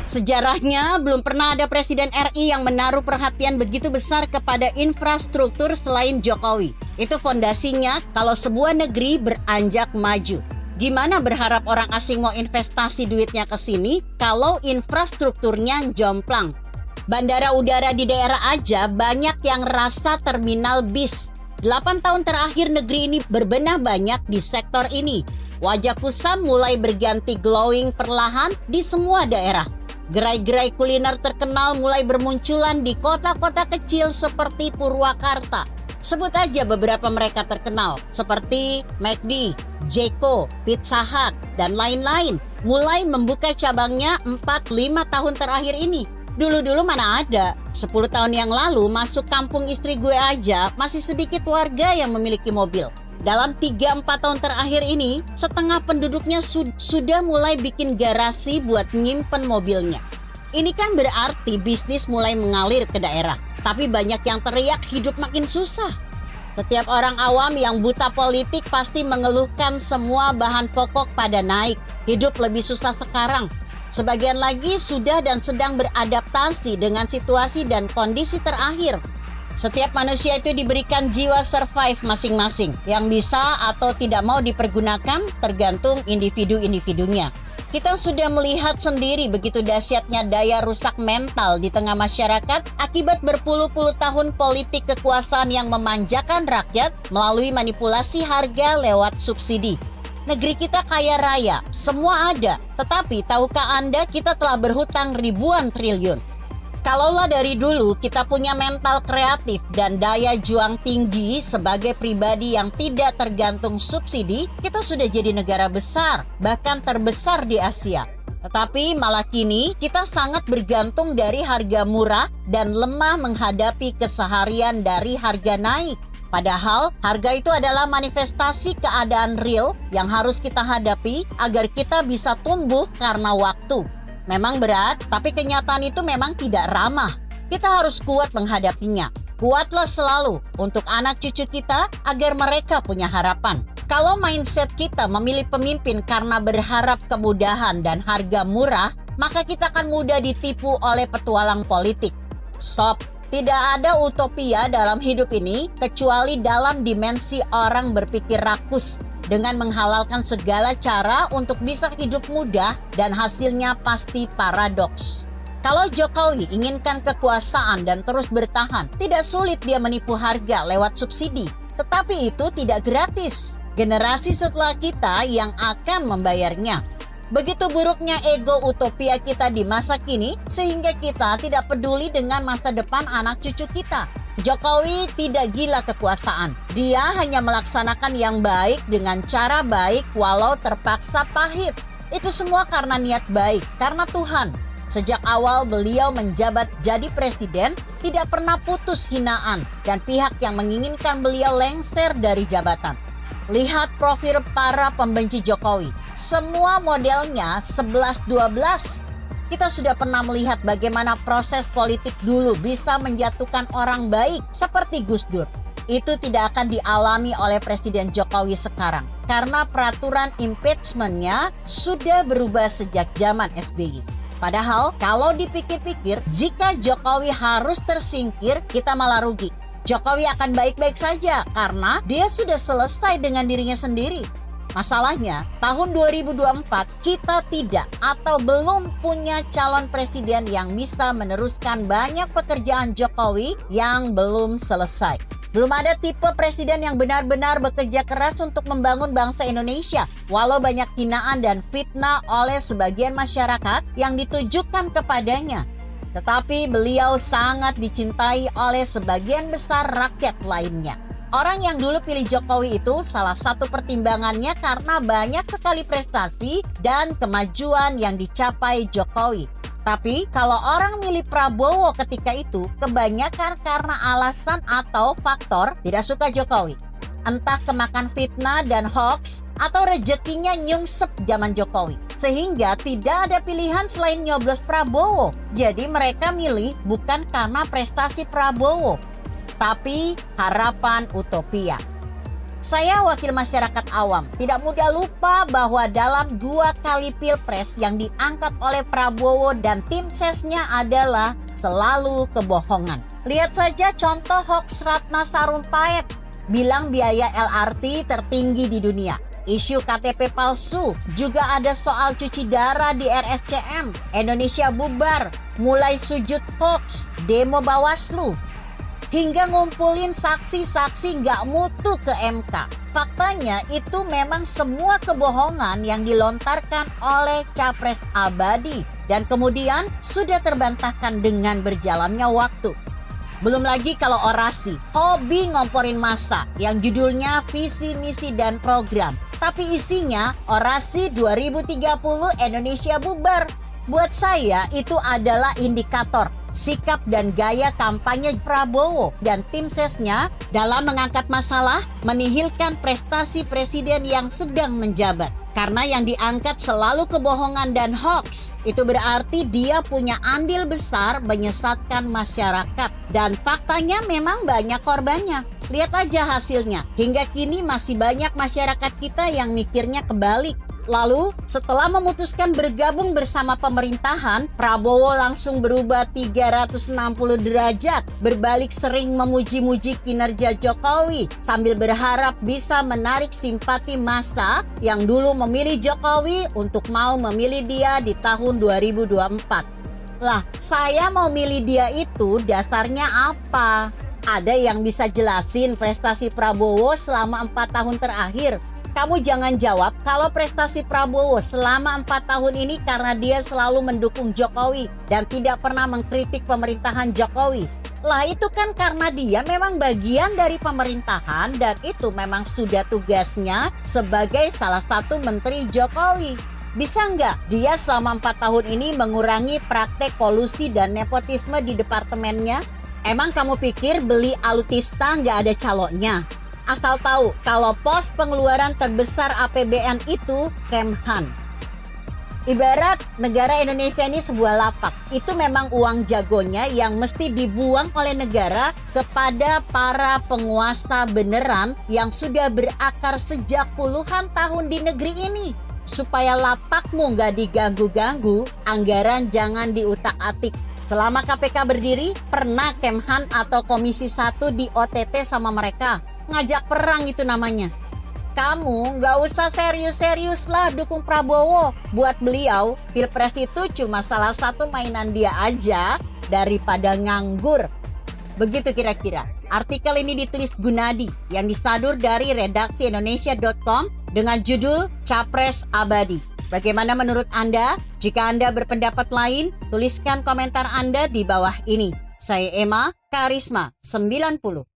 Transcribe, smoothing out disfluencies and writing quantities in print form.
Sejarahnya, belum pernah ada Presiden RI yang menaruh perhatian begitu besar kepada infrastruktur selain Jokowi. Itu fondasinya kalau sebuah negeri beranjak maju. Gimana berharap orang asing mau investasi duitnya ke sini kalau infrastrukturnya jomplang? Bandara udara di daerah aja banyak yang rasa terminal bis. 8 tahun terakhir negeri ini berbenah banyak di sektor ini. Wajah kusam mulai berganti glowing perlahan di semua daerah. Gerai-gerai kuliner terkenal mulai bermunculan di kota-kota kecil seperti Purwakarta. Sebut aja beberapa mereka terkenal seperti McD, Jeko, Pizza Hut, dan lain-lain. Mulai membuka cabangnya 4-5 tahun terakhir ini. Dulu-dulu mana ada, 10 tahun yang lalu masuk kampung istri gue aja masih sedikit warga yang memiliki mobil. Dalam 3-4 tahun terakhir ini, setengah penduduknya sudah mulai bikin garasi buat nyimpen mobilnya. Ini kan berarti bisnis mulai mengalir ke daerah. Tapi banyak yang teriak hidup makin susah. Setiap orang awam yang buta politik pasti mengeluhkan semua bahan pokok pada naik. Hidup lebih susah sekarang. Sebagian lagi sudah dan sedang beradaptasi dengan situasi dan kondisi terakhir. Setiap manusia itu diberikan jiwa survive masing-masing yang bisa atau tidak mau dipergunakan tergantung individu-individunya. Kita sudah melihat sendiri begitu dahsyatnya daya rusak mental di tengah masyarakat akibat berpuluh-puluh tahun politik kekuasaan yang memanjakan rakyat melalui manipulasi harga lewat subsidi. Negeri kita kaya raya, semua ada. Tetapi tahukah Anda kita telah berhutang ribuan triliun? Kalaulah dari dulu kita punya mental kreatif dan daya juang tinggi sebagai pribadi yang tidak tergantung subsidi, kita sudah jadi negara besar, bahkan terbesar di Asia. Tetapi malah kini kita sangat bergantung dari harga murah dan lemah menghadapi keseharian dari harga naik. Padahal harga itu adalah manifestasi keadaan real yang harus kita hadapi agar kita bisa tumbuh karena waktu. Memang berat, tapi kenyataan itu memang tidak ramah. Kita harus kuat menghadapinya. Kuatlah selalu untuk anak cucu kita agar mereka punya harapan. Kalau mindset kita memilih pemimpin karena berharap kemudahan dan harga murah, maka kita akan mudah ditipu oleh petualang politik. Sob, tidak ada utopia dalam hidup ini kecuali dalam dimensi orang berpikir rakus dengan menghalalkan segala cara untuk bisa hidup mudah dan hasilnya pasti paradoks. Kalau Jokowi inginkan kekuasaan dan terus bertahan, tidak sulit dia menipu harga lewat subsidi. Tetapi itu tidak gratis. Generasi setelah kita yang akan membayarnya. Begitu buruknya ego utopia kita di masa kini sehingga kita tidak peduli dengan masa depan anak cucu kita. Jokowi tidak gila kekuasaan. Dia hanya melaksanakan yang baik dengan cara baik walau terpaksa pahit. Itu semua karena niat baik, karena Tuhan. Sejak awal beliau menjabat jadi presiden, tidak pernah putus hinaan dan pihak yang menginginkan beliau lengser dari jabatan. Lihat profil para pembenci Jokowi. Semua modelnya 11-12. Kita sudah pernah melihat bagaimana proses politik dulu bisa menjatuhkan orang baik seperti Gus Dur. Itu tidak akan dialami oleh Presiden Jokowi sekarang karena peraturan impeachment-nya sudah berubah sejak zaman SBY. Padahal kalau dipikir-pikir, jika Jokowi harus tersingkir, kita malah rugi. Jokowi akan baik-baik saja karena dia sudah selesai dengan dirinya sendiri. Masalahnya, tahun 2024 kita tidak atau belum punya calon presiden yang bisa meneruskan banyak pekerjaan Jokowi yang belum selesai. Belum ada tipe presiden yang benar-benar bekerja keras untuk membangun bangsa Indonesia, walau banyak hinaan dan fitnah oleh sebagian masyarakat yang ditujukan kepadanya. Tetapi beliau sangat dicintai oleh sebagian besar rakyat lainnya. Orang yang dulu pilih Jokowi itu salah satu pertimbangannya karena banyak sekali prestasi dan kemajuan yang dicapai Jokowi. Tapi kalau orang milih Prabowo ketika itu, kebanyakan karena alasan atau faktor tidak suka Jokowi. Entah kemakan fitnah dan hoax atau rezekinya nyungsep zaman Jokowi. Sehingga tidak ada pilihan selain nyoblos Prabowo. Jadi mereka milih bukan karena prestasi Prabowo, tapi harapan utopia. Saya wakil masyarakat awam, tidak mudah lupa bahwa dalam 2 kali pilpres yang diangkat oleh Prabowo dan tim sesnya adalah selalu kebohongan. Lihat saja contoh hoax Ratna Sarumpait, bilang biaya LRT tertinggi di dunia. Isu KTP palsu, juga ada soal cuci darah di RSCM, Indonesia bubar, mulai sujud hoax, demo Bawaslu, hingga ngumpulin saksi-saksi nggak mutu ke MK. Faktanya itu memang semua kebohongan yang dilontarkan oleh Capres abadi dan kemudian sudah terbantahkan dengan berjalannya waktu. Belum lagi kalau orasi, hobi ngomporin massa yang judulnya visi, misi, dan program. Tapi isinya orasi 2030 Indonesia bubar. Buat saya itu adalah indikator sikap dan gaya kampanye Prabowo dan tim sesnya dalam mengangkat masalah, menihilkan prestasi presiden yang sedang menjabat. Karena yang diangkat selalu kebohongan dan hoax, itu berarti dia punya andil besar menyesatkan masyarakat. Dan faktanya memang banyak korbannya. Lihat aja hasilnya, hingga kini masih banyak masyarakat kita yang mikirnya kebalik. Lalu setelah memutuskan bergabung bersama pemerintahan, Prabowo langsung berubah 360 derajat, berbalik sering memuji-muji kinerja Jokowi sambil berharap bisa menarik simpati massa yang dulu memilih Jokowi untuk mau memilih dia di tahun 2024. Lah, saya mau milih dia itu dasarnya apa? Ada yang bisa jelasin prestasi Prabowo selama 4 tahun terakhir? Kamu jangan jawab kalau prestasi Prabowo selama 4 tahun ini karena dia selalu mendukung Jokowi dan tidak pernah mengkritik pemerintahan Jokowi. Lah itu kan karena dia memang bagian dari pemerintahan dan itu memang sudah tugasnya sebagai salah satu menteri Jokowi. Bisa nggak dia selama 4 tahun ini mengurangi praktek kolusi dan nepotisme di departemennya? Emang kamu pikir beli alutista nggak ada calonnya? Asal tahu kalau pos pengeluaran terbesar APBN itu Kemhan. Ibarat negara Indonesia ini sebuah lapak. Itu memang uang jagonya yang mesti dibuang oleh negara kepada para penguasa beneran yang sudah berakar sejak puluhan tahun di negeri ini. Supaya lapakmu nggak diganggu-ganggu, anggaran jangan diutak-atik. Selama KPK berdiri, pernah Kemhan atau Komisi 1 di OTT sama mereka? Ngajak perang itu namanya. Kamu nggak usah serius-serius lah dukung Prabowo. Buat beliau, Pilpres itu cuma salah satu mainan dia aja daripada nganggur. Begitu kira-kira. Artikel ini ditulis Gunadi yang disadur dari redaksi Indonesia.com dengan judul Capres Abadi. Bagaimana menurut Anda? Jika Anda berpendapat lain, tuliskan komentar Anda di bawah ini. Saya Emma, Karisma 90.